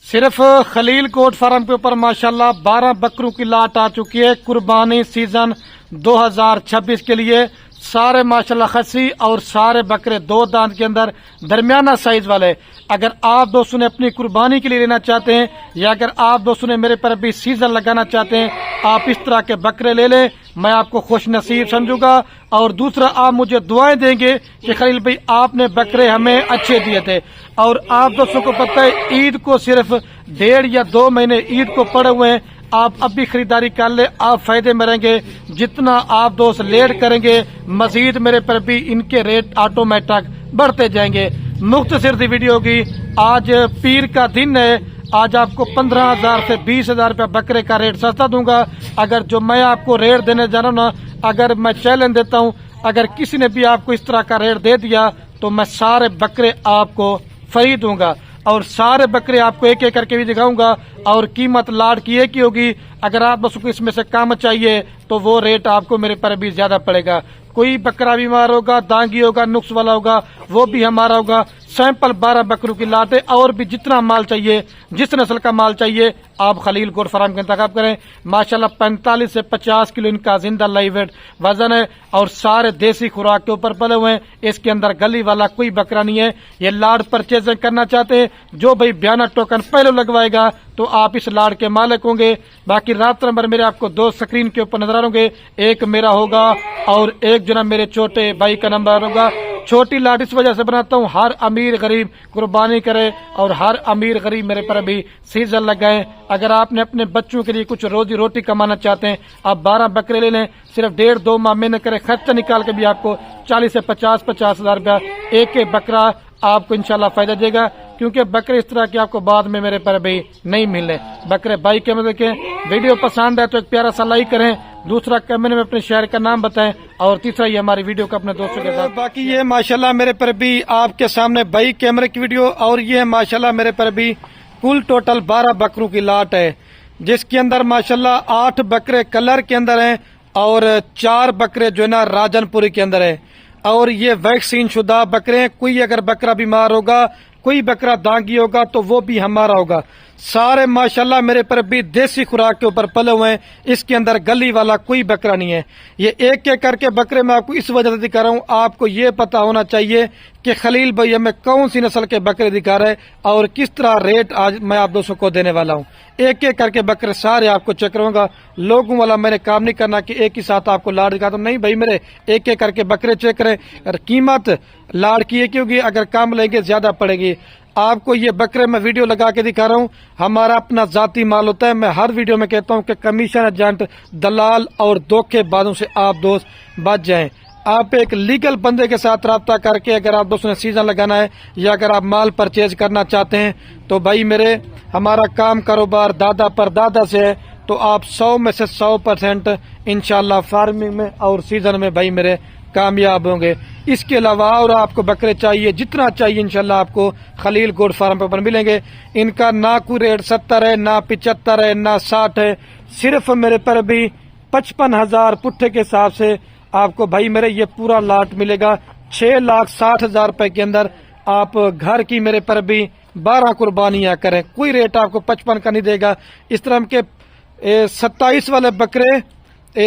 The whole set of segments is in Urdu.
صرف خلیل گوٹ فارم کے اوپر ماشاءاللہ 12 بکروں کی لاٹ آ چکی ہے قربانی سیزن 2026 کے لیے۔ سارے ماشاءاللہ خسی اور سارے بکرے 2 دانت کے اندر درمیانہ سائز والے۔ اگر آپ دوستوں نے اپنی قربانی کے لیے لینا چاہتے ہیں یا اگر آپ دوستوں نے میرے پر بھی سیزن لگانا چاہتے ہیں، آپ اس طرح کے بکرے لے لیں، میں آپ کو خوش نصیب سمجھوں گا۔ اور دوسرا، آپ مجھے دعائیں دیں گے کہ خلیل بھائی آپ نے بکرے ہمیں اچھے دیے تھے۔ اور آپ دوستوں کو پتہ ہے عید کو صرف 1.5 یا 2 مہینے عید کو پڑے ہوئے ہیں، آپ اب بھی خریداری کر لیں، آپ فائدے میں رہیں گے۔ جتنا آپ دوست لیٹ کریں گے مزید میرے پر بھی ان کے ریٹ آٹومیٹک بڑھتے جائیں گے۔ مختصر سی ویڈیو ہوگی۔ آج پیر کا دن ہے، آج آپ کو 15,000 سے 20,000 روپے بکرے کا ریٹ سستا دوں گا۔ اگر جو میں آپ کو ریٹ دینے جا رہا ہوں نا، اگر میں چیلنج دیتا ہوں، اگر کسی نے بھی آپ کو اس طرح کا ریٹ دے دیا تو میں سارے بکرے آپ کو فری دوں گا اور سارے بکرے آپ کو ایک ایک کر کے بھی دکھاؤں گا۔ اور قیمت لاٹ کی ایک ہی ہوگی۔ اگر آپ بس کو اس میں سے کم چاہیے تو وہ ریٹ آپ کو میرے پر بھی زیادہ پڑے گا۔ کوئی بکرا بیمار ہوگا، دانگی ہوگا، نقص والا ہوگا، وہ بھی ہمارا ہوگا۔ سیمپل 12 بکروں کی لاٹ ہے۔ اور بھی جتنا مال چاہیے، جس نسل کا مال چاہیے، آپ خلیل گوٹ فارم کا انتخاب کریں۔ ماشاءاللہ 45 سے 50 کلو ان کا زندہ لائیو ویٹ وزن ہے اور سارے دیسی خوراک کے اوپر پلے ہوئے ہیں۔ اس کے اندر گلی والا کوئی بکرا نہیں ہے۔ یہ لاٹ پرچیزنگ کرنا چاہتے ہیں، جو بھائی بیانہ ٹوکن پہلے لگوائے گا تو آپ اس لاٹ کے مالک ہوں گے۔ باقی رابطہ نمبر میرے آپ کو 2 سکرین کے اوپر نظر آ رہے ہوں گے، ایک میرا ہوگا اور ایک جناب میرے چھوٹے بھائی کا نمبر ہوگا۔ چھوٹی لاٹ اس وجہ سے بناتا ہوں، ہر امیر غریب قربانی کرے اور ہر امیر غریب میرے پر بھی سیزن لگائیں۔ اگر آپ نے اپنے بچوں کے لیے کچھ روزی روٹی کمانا چاہتے ہیں، آپ 12 بکرے لے لیں، صرف 1.5-2 ماہ محنت کریں، خرچہ نکال کے بھی آپ کو 40 سے 50 ہزار روپیہ ایک بکرا آپ کو انشاءاللہ فائدہ دے گا۔ کیونکہ بکرے اس طرح کے آپ کو بعد میں میرے پر بھی نہیں ملنے۔ بکرے بائی کے میں دیکھیں۔ ویڈیو پسند ہے تو ایک پیارا سا لائک کریں، دوسرا کمنٹ میں اپنے شہر کا نام بتائیں، اور تیسرا یہ ہماری ویڈیو کو اپنے دوستوں کے ساتھ۔ باقی یہ ماشاءاللہ میرے پر بھی آپ کے سامنے بائی کیمرے کی ویڈیو، اور یہ ماشاءاللہ میرے پر بھی کل ٹوٹل 12 بکروں کی لاٹ ہے، جس کے اندر ماشاءاللہ 8 بکرے کلر کے اندر ہیں اور 4 بکرے جو ہے نا راجن پوری کے اندر ہیں۔ اور یہ ویکسین شدہ بکرے ہیں۔ کوئی اگر بکرا بیمار ہوگا، کوئی بکرا دانگی ہوگا تو وہ بھی ہمارا ہوگا۔ سارے ماشاءاللہ میرے پر بھی دیسی خوراک کے اوپر پلے ہوئے ہیں۔ اس کے اندر گلی والا کوئی بکرا نہیں ہے۔ یہ ایک ایک کر کے بکرے میں آپ کو اس وجہ سے دکھا رہا ہوں، آپ کو یہ پتا ہونا چاہیے کہ خلیل بھائی ہمیں کون سی نسل کے بکرے دکھا رہے اور کس طرح ریٹ آج میں آپ دوستوں کو دینے والا ہوں۔ ایک ایک کر کے بکرے سارے آپ کو چیک کروں گا۔ لوگوں والا میں نے کام نہیں کرنا کہ ایک ہی ساتھ آپ کو لاڑ دکھاتا ہوں، نہیں بھائی، میرے ایک ایک کر کے بکرے چیک کریں۔ قیمت لاڑ کی ایک ہوگی، اگر کم لیں گے زیادہ پڑے گی۔ آپ کو یہ بکرے میں ویڈیو لگا کے دکھا رہا ہوں، ہمارا اپنا ذاتی مال ہوتا ہے۔ میں ہر ویڈیو میں کہتا ہوں کہ کمیشن ایجنٹ، دلال اور دھوکے بازوں سے آپ دوست بچ جائیں۔ آپ ایک لیگل بندے کے ساتھ رابطہ کر کے اگر آپ دوستوں نے سیزن لگانا ہے یا اگر آپ مال پرچیز کرنا چاہتے ہیں تو بھائی میرے، ہمارا کام کاروبار دادا پر دادا سے ہے، تو آپ 100 میں سے 100% انشاءاللہ فارمنگ میں اور سیزن میں بھائی میرے کامیاب ہوں گے۔ اس کے علاوہ اور آپ کو بکرے چاہیے، جتنا چاہیے انشاءاللہ آپ کو خلیل گوٹ فارم پر ملیں گے۔ ان کا نہ کوئی ریٹ 70 ہے، نہ 75 ہے، نہ 60 ہے، صرف میرے پر بھی 55,000 پٹھے کے حساب سے آپ کو بھائی میرے یہ پورا لاٹ ملے گا 6,60,000 روپے کے اندر۔ آپ گھر کی میرے پر بھی 12 قربانیاں کریں، کوئی ریٹ آپ کو 55 کا نہیں دے گا۔ اس طرح کے 27 والے بکرے،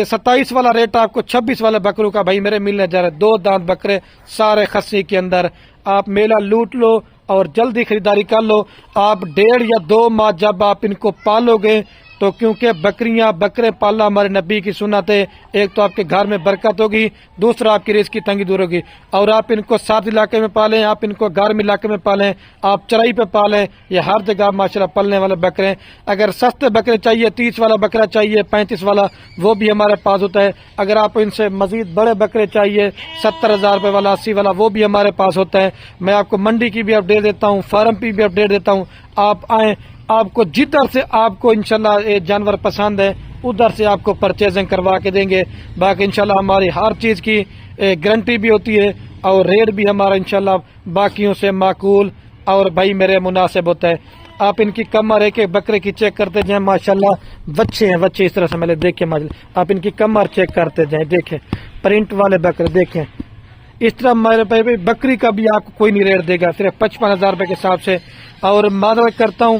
27 والا ریٹ آپ کو 26 والے بکروں کا بھائی میرے ملنے جا رہے۔ 2 دانت بکرے سارے خسی کے اندر۔ آپ میلہ لوٹ لو اور جلدی خریداری کر لو۔ آپ 1.5 یا 2 ماہ جب آپ ان کو پالو گے تو، کیونکہ بکریاں بکرے پالنا ہمارے نبی کی سنت ہے، ایک تو آپ کے گھر میں برکت ہوگی، دوسرا آپ کی رزق کی تنگی دور ہوگی۔ اور آپ ان کو سرد علاقے میں پالیں، آپ ان کو گرم علاقے میں پالیں، آپ چرائی پہ پالیں، یہ ہر جگہ ماشاءاللہ پلنے والے بکرے ہیں۔ اگر سستے بکرے چاہیے، 30 والا بکرا چاہیے، 35 والا، وہ بھی ہمارے پاس ہوتا ہے۔ اگر آپ ان سے مزید بڑے بکرے چاہیے، 70,000 روپے والا، 80 والا، وہ بھی ہمارے پاس ہوتا ہے۔ میں آپ کو منڈی کی بھی اپڈیٹ دیتا ہوں، فارم کی بھی اپڈیٹ دیتا ہوں۔ آپ آئیں، آپ کو جدھر سے آپ کو انشاءاللہ جانور پسند ہے ادھر سے آپ کو پرچیزنگ کروا کے دیں گے۔ باقی انشاءاللہ ہماری ہر چیز کی گارنٹی بھی ہوتی ہے اور ریٹ بھی ہمارا انشاءاللہ باقیوں سے معقول اور بھائی میرے مناسب ہوتا ہے۔ آپ ان کی کمر ایک ایک بکرے کی چیک کرتے جائیں، ماشاءاللہ بچے ہیں، بچے اس طرح سے میں دیکھیں، آپ ان کی کمر چیک کرتے جائیں، دیکھیں پرنٹ والے بکرے دیکھیں۔ اس طرح میرے پہ بکری کا بھی آپ کو کوئی نہیں ریٹ دے گا، صرف 55,000 روپے کے حساب سے۔ اور معذرت کرتا ہوں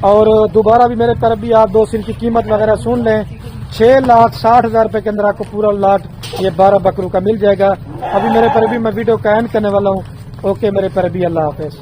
اور دوبارہ بھی میرے طرف بھی آپ دوست ان کی قیمت وغیرہ سن لیں. 6,60,000 روپے کے اندر آپ کو پورا لاٹ یہ 12 بکروں کا مل جائے گا. ابھی میرے پر بھی میں ویڈیو کا اینڈ کرنے والا ہوں. اوکے میرے پر بھی اللہ حافظ.